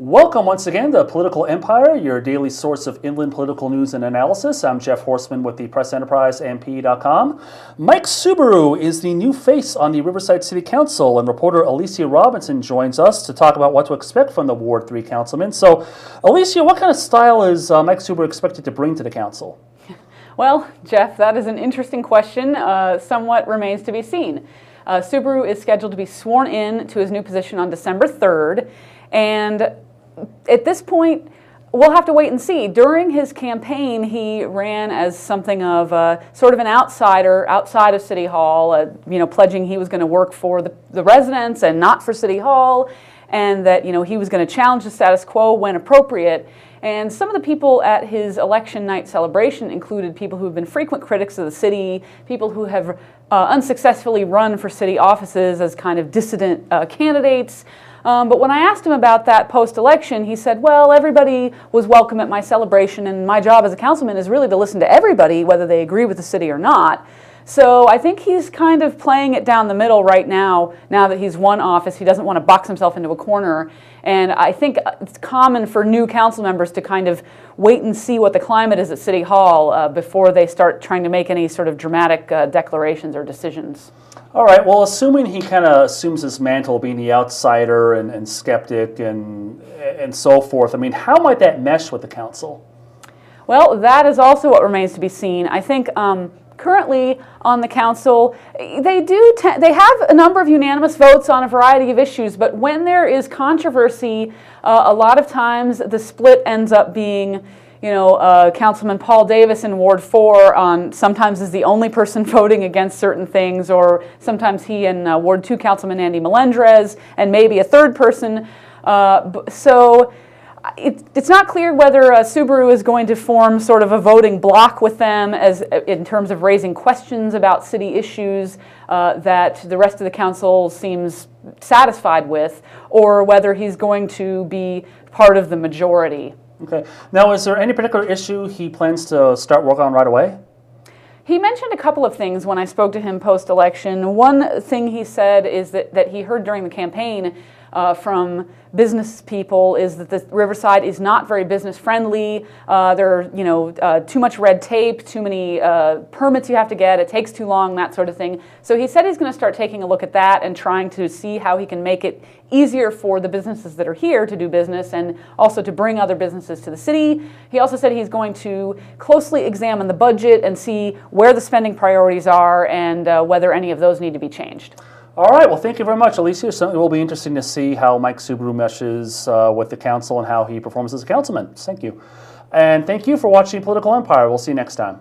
Welcome once again to Political Empire, your daily source of inland political news and analysis. I'm Jeff Horseman with the Press Enterprise MP.com. Mike Soubirous is the new face on the Riverside City Council, and reporter Alicia Robinson joins us to talk about what to expect from the Ward 3 councilman. So, Alicia, what kind of style is Mike Soubirous expected to bring to the council? Well, Jeff, that is an interesting question. Somewhat remains to be seen. Soubirous is scheduled to be sworn in to his new position on December 3rd, and at this point, we'll have to wait and see. During his campaign, he ran as something of sort of an outsider outside of City Hall, pledging he was going to work for the residents and not for City Hall, and that he was going to challenge the status quo when appropriate. And some of the people at his election night celebration included people who have been frequent critics of the city, people who have unsuccessfully run for city offices as kind of dissident candidates. But when I asked him about that post-election, he said, well, everybody was welcome at my celebration, and my job as a councilman is really to listen to everybody, whether they agree with the city or not. So I think he's kind of playing it down the middle right now that he's won office. He doesn't want to box himself into a corner. And I think it's common for new council members to kind of wait and see what the climate is at City Hall before they start trying to make any sort of dramatic declarations or decisions. All right, well, assuming he kind of assumes his mantle being the outsider and skeptic and so forth, I mean, how might that mesh with the council? Well, that is also what remains to be seen. I think currently on the council, they have a number of unanimous votes on a variety of issues, but when there is controversy, a lot of times the split ends up being, Councilman Paul Davis in Ward 4 sometimes is the only person voting against certain things, or sometimes he and Ward 2 Councilman Andy Melendrez, and maybe a third person. So it's not clear whether Soubirous is going to form sort of a voting bloc with them in terms of raising questions about city issues that the rest of the council seems satisfied with, or whether he's going to be part of the majority. Okay. Now, is there any particular issue he plans to start working on right away? He mentioned a couple of things when I spoke to him post-election. One thing he said is that he heard during the campaign from business people is that the Riverside is not very business friendly. There are too much red tape, too many permits you have to get, it takes too long, that sort of thing. So he said he's going to start taking a look at that and trying to see how he can make it easier for the businesses that are here to do business and also to bring other businesses to the city. He also said he's going to closely examine the budget and see where the spending priorities are and whether any of those need to be changed. All right, well, thank you very much, Alicia. Certainly will be interesting to see how Mike Soubirous meshes with the council and how he performs as a councilman. Thank you. And thank you for watching Political Empire. We'll see you next time.